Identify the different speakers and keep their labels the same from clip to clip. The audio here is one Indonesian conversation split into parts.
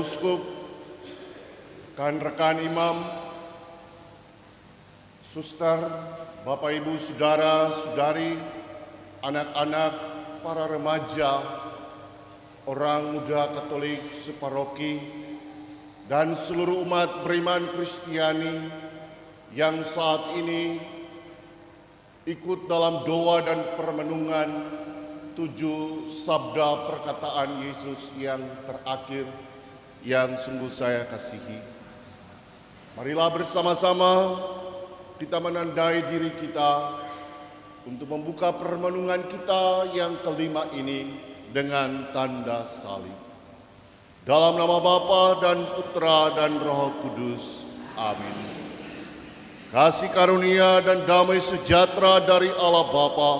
Speaker 1: Uskup, rekan-rekan imam, suster, Bapak Ibu, saudara-saudari, anak-anak, para remaja, orang muda Katolik separoki, dan seluruh umat beriman Kristiani yang saat ini ikut dalam doa dan permenungan 7 sabda perkataan Yesus yang terakhir yang sungguh saya kasihi. Marilah bersama-sama kita menandai diri kita untuk membuka permenungan kita yang kelima ini dengan tanda salib. Dalam nama Bapa dan Putra dan Roh Kudus. Amin. Kasih karunia dan damai sejahtera dari Allah Bapa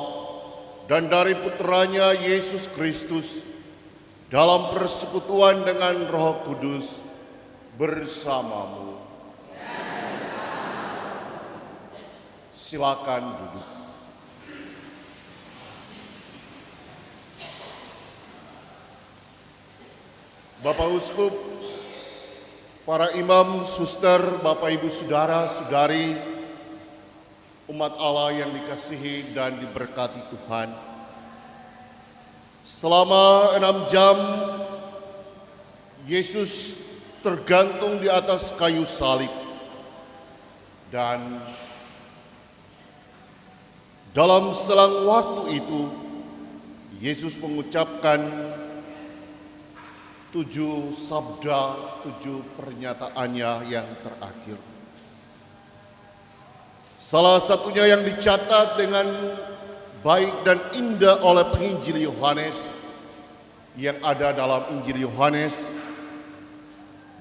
Speaker 1: dan dari Putranya Yesus Kristus dalam persekutuan dengan Roh Kudus bersamamu. Silakan duduk. Bapak Uskup, para imam, suster, Bapak Ibu, saudara-saudari, umat Allah yang dikasihi dan diberkati Tuhan. Selama 6 jam, Yesus tergantung di atas kayu salib. Dan dalam selang waktu itu, Yesus mengucapkan 7 sabda, 7 pernyataannya yang terakhir. Salah satunya yang dicatat dengan baik dan indah oleh penginjil Yohanes yang ada dalam Injil Yohanes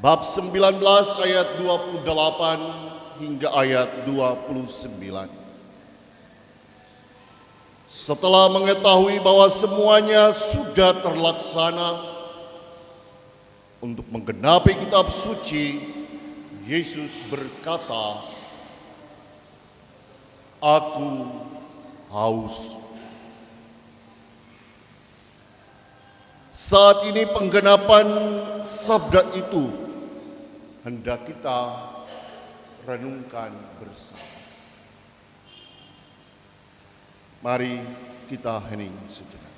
Speaker 1: bab 19 ayat 28 hingga ayat 29. Setelah mengetahui bahwa semuanya sudah terlaksana untuk menggenapi kitab suci, Yesus berkata, "Aku haus." Saat ini penggenapan sabda itu hendak kita renungkan bersama. Mari kita hening sejenak.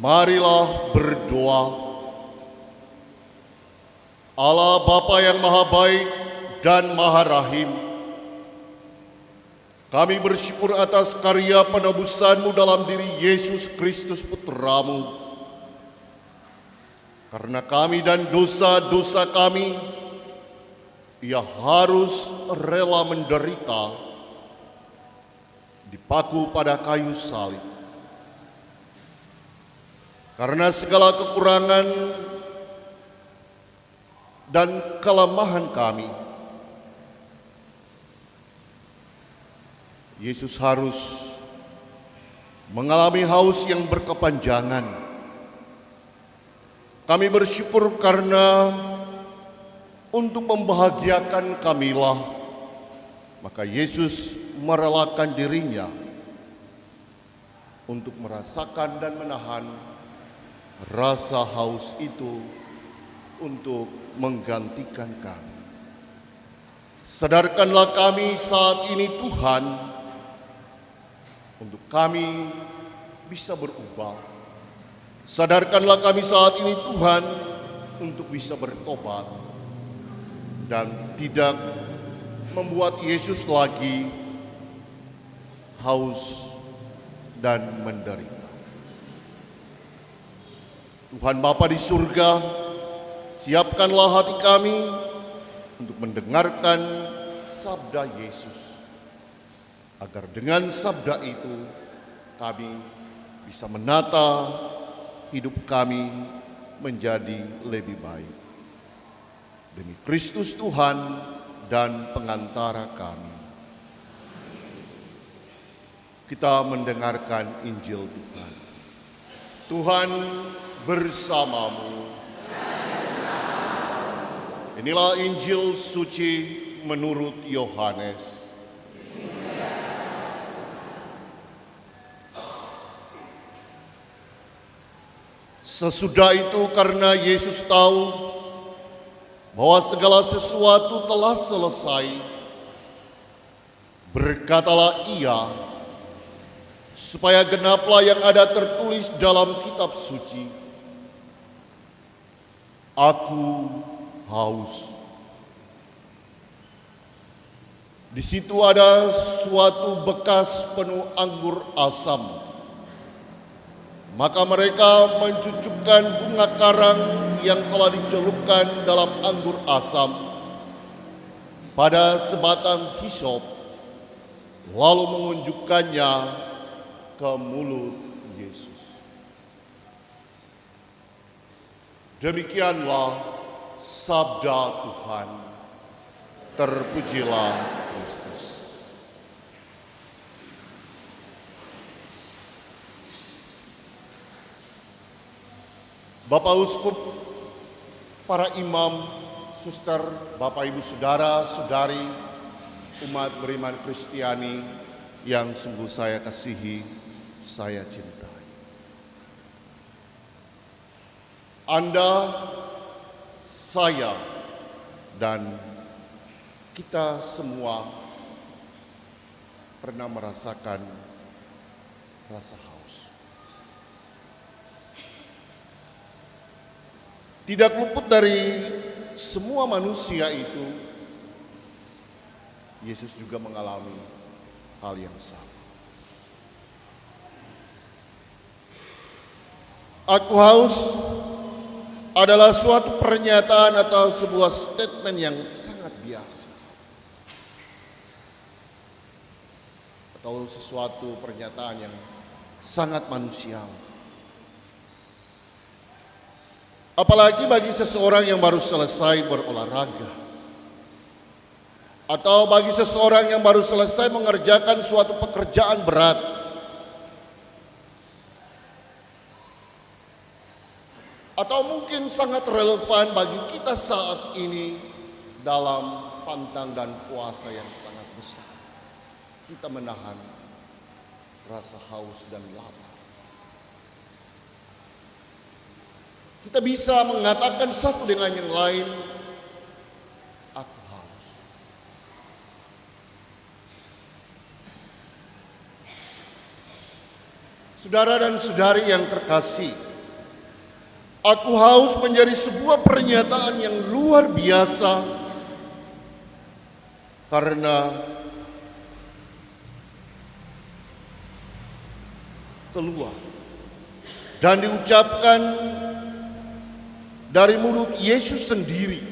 Speaker 1: Marilah berdoa. Allah Bapa yang Maha Baik dan Maha Rahim, kami bersyukur atas karya penebusan-Mu dalam diri Yesus Kristus Putra-Mu. Karena kami dan dosa-dosa kami, Ia harus rela menderita, dipaku pada kayu salib. Karena segala kekurangan dan kelemahan kami, Yesus harus mengalami haus yang berkepanjangan. Kami bersyukur karena untuk membahagiakan kamilah, maka Yesus merelakan dirinya untuk merasakan dan menahan rasa haus itu untuk menggantikan kami. Sadarkanlah kami saat ini Tuhan, untuk kami bisa berubah. Sadarkanlah kami saat ini Tuhan, untuk bisa bertobat dan tidak membuat Yesus lagi haus dan menderita. Tuhan Bapa di surga, siapkanlah hati kami untuk mendengarkan sabda Yesus, agar dengan sabda itu kami bisa menata hidup kami menjadi lebih baik. Demi Kristus Tuhan dan pengantara kami. Kita mendengarkan Injil Tuhan. Tuhan bersamamu. Inilah Injil suci menurut Yohanes. Sesudah itu karena Yesus tahu bahwa segala sesuatu telah selesai, berkatalah ia, supaya genaplah yang ada tertulis dalam kitab suci, "Aku haus." Di situ ada suatu bekas penuh anggur asam. Maka mereka mencucukkan bunga karang yang telah dicelupkan dalam anggur asam pada sebatang hisop, lalu mengunjukkannya ke mulut Yesus. Demikianlah sabda Tuhan. Terpujilah Kristus. Bapak Uskup, para imam, suster, Bapak Ibu Saudara, Saudari, umat beriman Kristiani yang sungguh saya kasihi, saya cintai. Anda, saya, dan kita semua pernah merasakan rasa haus. Tidak luput dari semua manusia itu, Yesus juga mengalami hal yang sama. Aku haus adalah suatu pernyataan atau sebuah statement yang sangat biasa. Atau sesuatu pernyataan yang sangat manusiawi. Apalagi bagi seseorang yang baru selesai berolahraga. Atau bagi seseorang yang baru selesai mengerjakan suatu pekerjaan berat. Atau mungkin sangat relevan bagi kita saat ini dalam pantang dan puasa yang sangat besar. Kita menahan rasa haus dan lapar. Kita bisa mengatakan satu dengan yang lain, aku haus. Saudara dan saudari yang terkasih, aku haus menjadi sebuah pernyataan yang luar biasa karena keluar dan diucapkan dari mulut Yesus sendiri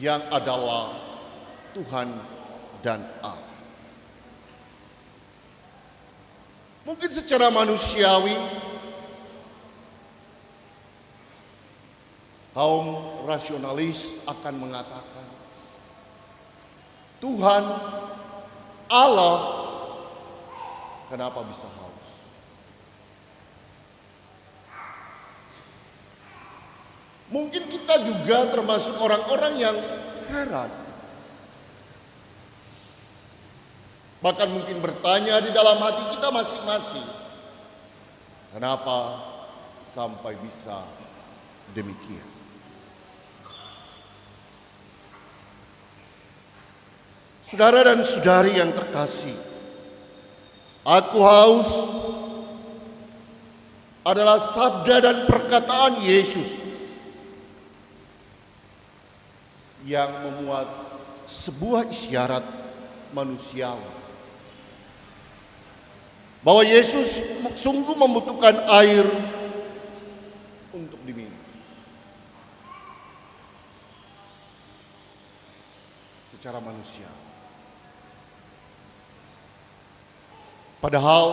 Speaker 1: yang adalah Tuhan dan Allah. Mungkin secara manusiawi kaum rasionalis akan mengatakan Tuhan Allah kenapa bisa haus? Mungkin kita juga termasuk orang-orang yang heran. Bahkan mungkin bertanya di dalam hati kita masing-masing. Kenapa sampai bisa demikian? Saudara dan saudari yang terkasih, aku haus adalah sabda dan perkataan Yesus yang memuat sebuah isyarat manusiawi bahwa Yesus sungguh membutuhkan air untuk diminum. Secara manusiawi. Padahal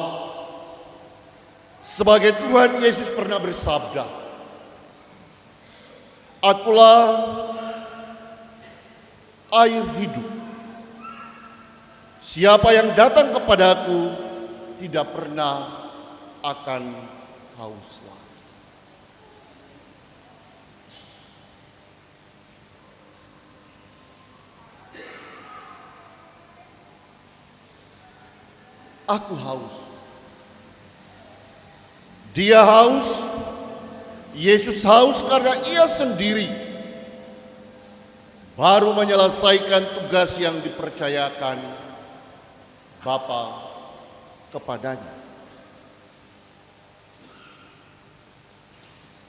Speaker 1: sebagai Tuhan Yesus pernah bersabda, "Akulah air hidup. Siapa yang datang kepadaku tidak pernah akan haus lagi." Aku haus. Dia haus, Yesus haus karena ia sendiri baru menyelesaikan tugas yang dipercayakan Bapa kepadanya.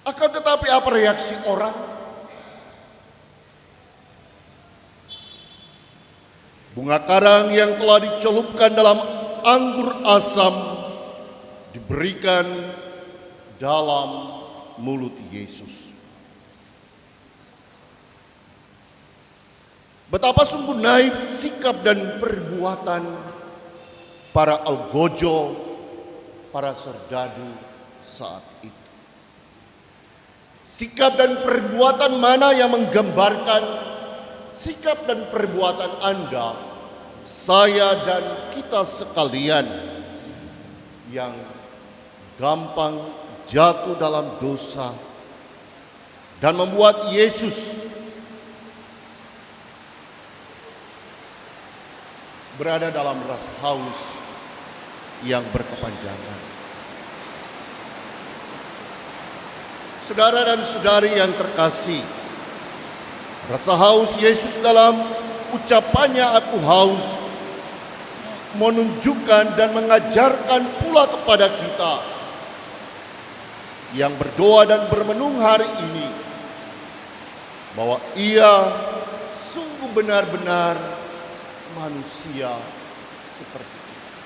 Speaker 1: Akan tetapi apa reaksi orang? Bunga karang yang telah dicelupkan dalam anggur asam diberikan dalam mulut Yesus. Betapa sungguh naif sikap dan perbuatan para algojo, para serdadu saat itu. Sikap dan perbuatan mana yang menggambarkan sikap dan perbuatan Anda, saya dan kita sekalian yang gampang jatuh dalam dosa dan membuat Yesus berada dalam rasa haus yang berkepanjangan. Saudara dan saudari yang terkasih, rasa haus Yesus dalam ucapannya "aku haus" menunjukkan dan mengajarkan pula kepada kita yang berdoa dan bermenung hari ini bahwa ia sungguh benar-benar manusia seperti kita.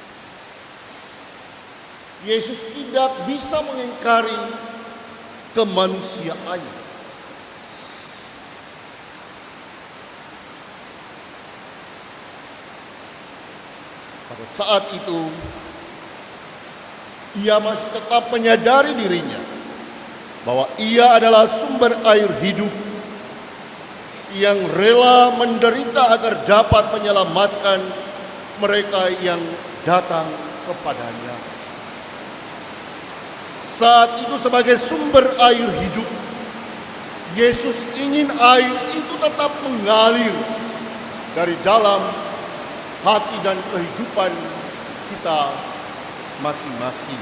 Speaker 1: Yesus tidak bisa mengingkari kemanusiaannya. Pada saat itu, ia masih tetap menyadari dirinya bahwa ia adalah sumber air hidup yang rela menderita agar dapat menyelamatkan mereka yang datang kepadanya. Saat itu sebagai sumber air hidup, Yesus ingin air itu tetap mengalir dari dalam hati dan kehidupan kita masing-masing.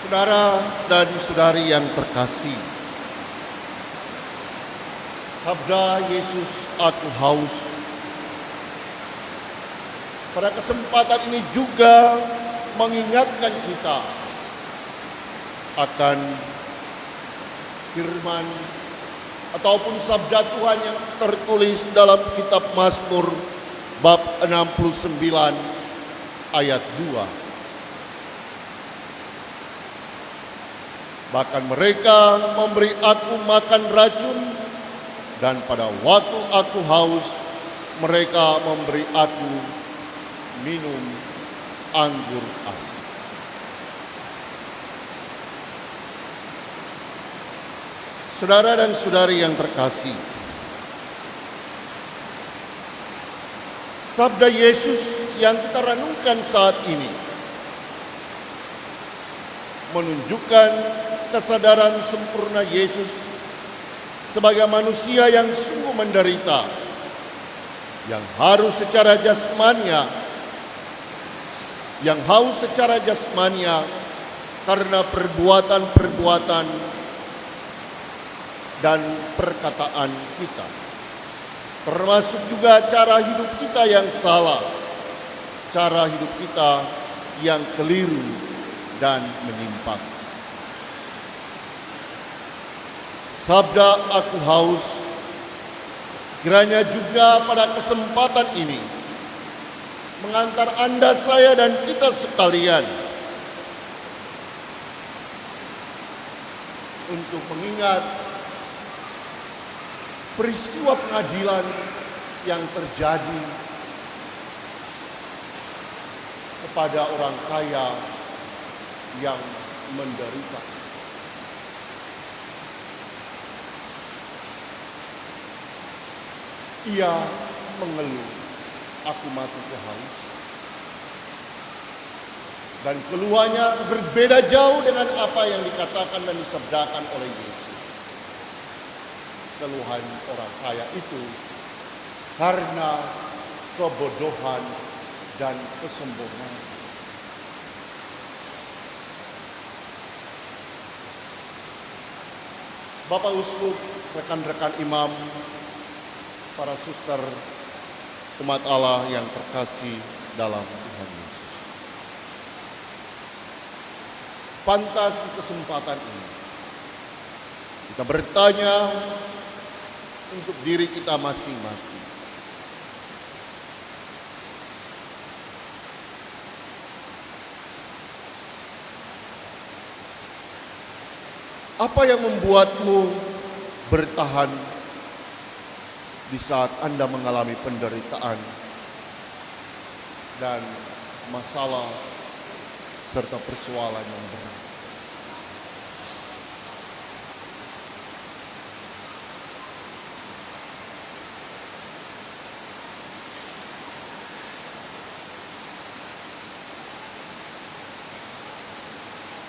Speaker 1: Saudara dan saudari yang terkasih, sabda Yesus "aku haus" pada kesempatan ini juga mengingatkan kita akan firman ataupun sabda Tuhan yang tertulis dalam kitab Mazmur bab 69 ayat 2. Bahkan mereka memberi aku makan racun, dan pada waktu aku haus, mereka memberi aku minum anggur asin. Saudara dan saudari yang terkasih, sabda Yesus yang kita renungkan saat ini menunjukkan kesadaran sempurna Yesus sebagai manusia yang sungguh menderita, yang harus secara jasmania, yang haus secara jasmania karena perbuatan-perbuatan dan perkataan kita, termasuk juga cara hidup kita yang salah, cara hidup kita yang keliru dan menyimpang. Sabda "aku haus" kiranya juga pada kesempatan ini mengantar Anda, saya, dan kita sekalian untuk mengingat peristiwa pengadilan yang terjadi kepada orang kaya yang menderita. Ia mengeluh, "aku mati kehausan." Dan keluhannya berbeda jauh dengan apa yang dikatakan dan disabdakan oleh Yesus. Keluhan orang kaya itu karena kebodohan dan kesombongan. Bapak Uskup, rekan-rekan imam, para suster, umat Allah yang terkasih dalam Tuhan Yesus. Pantas di kesempatan ini kita bertanya untuk diri kita masing-masing. Apa yang membuatmu bertahan di saat Anda mengalami penderitaan dan masalah serta persoalan yang berat?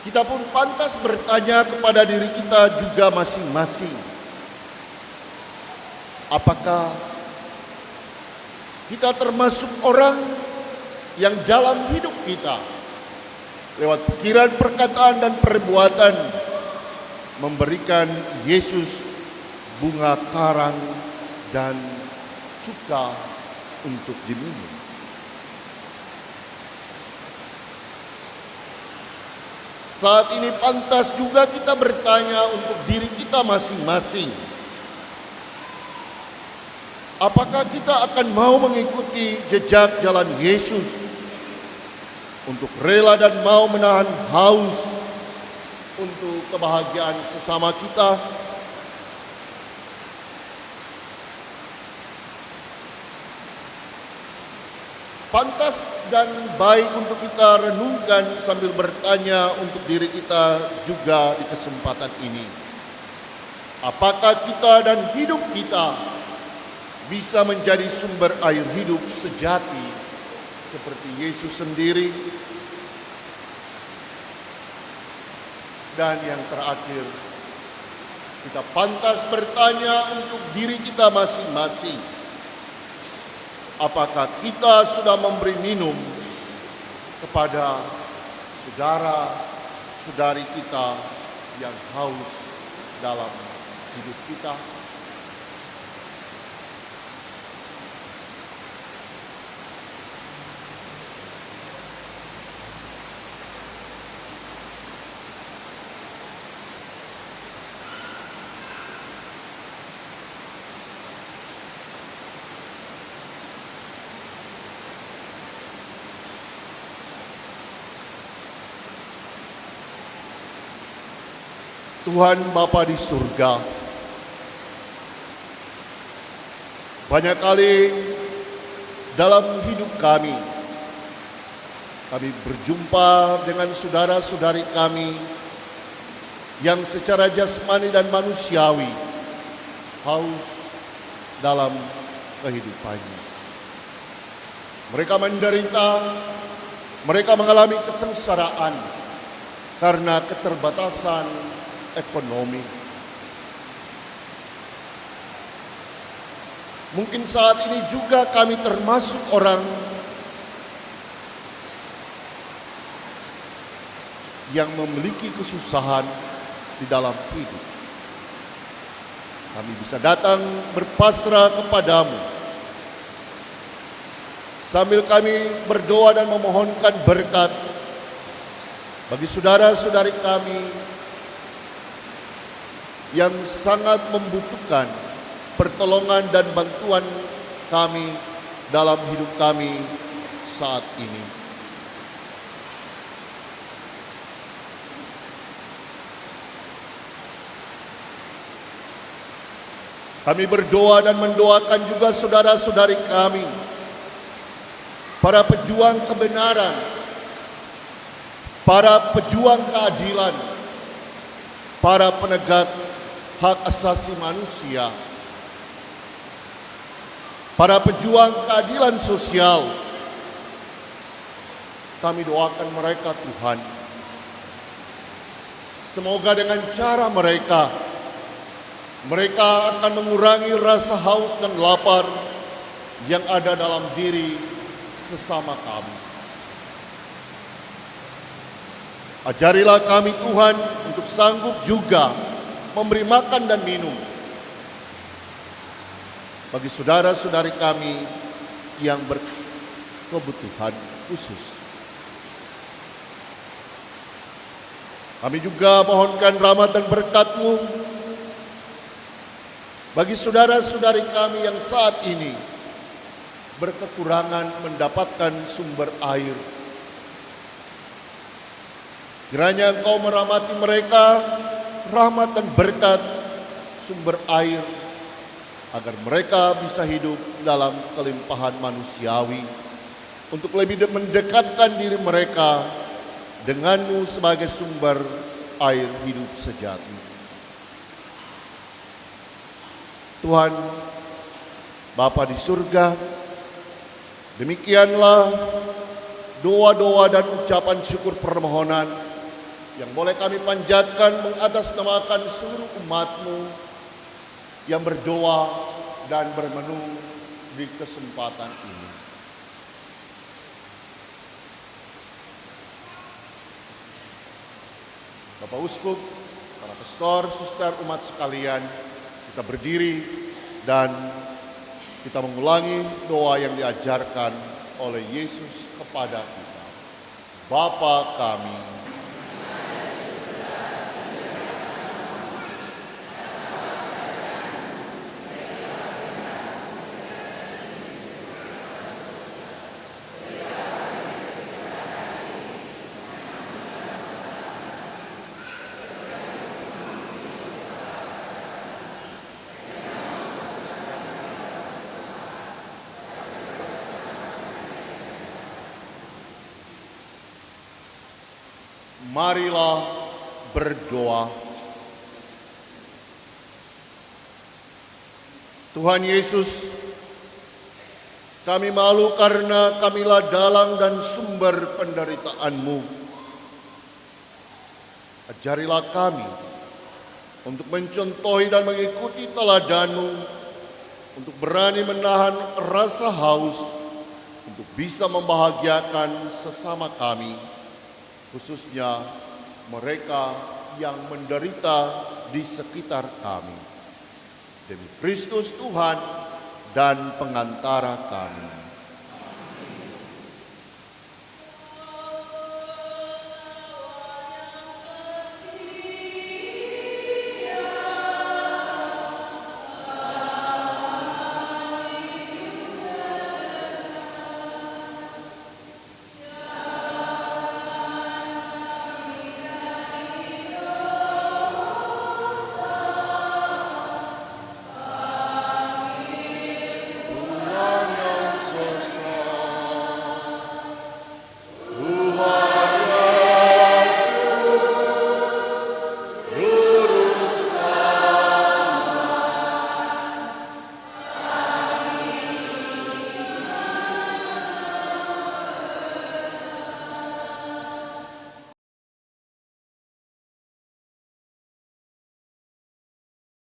Speaker 1: Kita pun pantas bertanya kepada diri kita juga masing-masing. Apakah kita termasuk orang yang dalam hidup kita, lewat pikiran, perkataan, dan perbuatan, memberikan Yesus bunga karang dan cuka untuk diminum? Saat ini pantas juga kita bertanya untuk diri kita masing-masing. Apakah kita akan mau mengikuti jejak jalan Yesus untuk rela dan mau menahan haus untuk kebahagiaan sesama kita? Pantas dan baik untuk kita renungkan sambil bertanya untuk diri kita juga di kesempatan ini. Apakah kita dan hidup kita bisa menjadi sumber air hidup sejati seperti Yesus sendiri? Dan yang terakhir, kita pantas bertanya untuk diri kita masing-masing. Apakah kita sudah memberi minum kepada saudara-saudari kita yang haus dalam hidup kita? Tuhan Bapa di surga, banyak kali dalam hidup kami berjumpa dengan saudara-saudari kami yang secara jasmani dan manusiawi haus dalam kehidupannya. Mereka menderita, mereka mengalami kesengsaraan karena keterbatasan ekonomi. Mungkin saat ini juga kami termasuk orang yang memiliki kesusahan di dalam hidup. Kami bisa datang berpasrah kepadamu sambil kami berdoa dan memohonkan berkat bagi saudara-saudari kami yang sangat membutuhkan pertolongan dan bantuan kami dalam hidup kami saat ini. Kami berdoa dan mendoakan juga saudara-saudari kami, para pejuang kebenaran, para pejuang keadilan, para penegak hak asasi manusia, para pejuang keadilan sosial. Kami doakan mereka, Tuhan. Semoga dengan cara mereka akan mengurangi rasa haus dan lapar yang ada dalam diri sesama kami. Ajarilah kami Tuhan untuk sanggup juga memberi makan dan minum bagi saudara-saudari kami yang berkebutuhan khusus. Kami juga mohonkan rahmat dan berkat-Mu bagi saudara-saudari kami yang saat ini berkekurangan mendapatkan sumber air. Kiranya Engkau merahmati mereka, rahmat dan berkat sumber air, agar mereka bisa hidup dalam kelimpahan manusiawi, untuk lebih mendekatkan diri mereka dengan-Mu sebagai sumber air hidup sejati. Tuhan, Bapa di surga, demikianlah doa-doa dan ucapan syukur permohonan yang boleh kami panjatkan mengatasnamakan seluruh umat-Mu yang berdoa dan bermenung di kesempatan ini. Bapak Uskup, para pastor, suster, umat sekalian, kita berdiri dan kita mengulangi doa yang diajarkan oleh Yesus kepada kita. Bapa kami, marilah berdoa. Tuhan Yesus, kami malu karena kamilah dalang dan sumber penderitaan-Mu. Ajarilah kami untuk mencontohi dan mengikuti teladan-Mu, untuk berani menahan rasa haus, untuk bisa membahagiakan sesama kami, khususnya mereka yang menderita di sekitar kami. Demi Kristus Tuhan dan pengantara kami.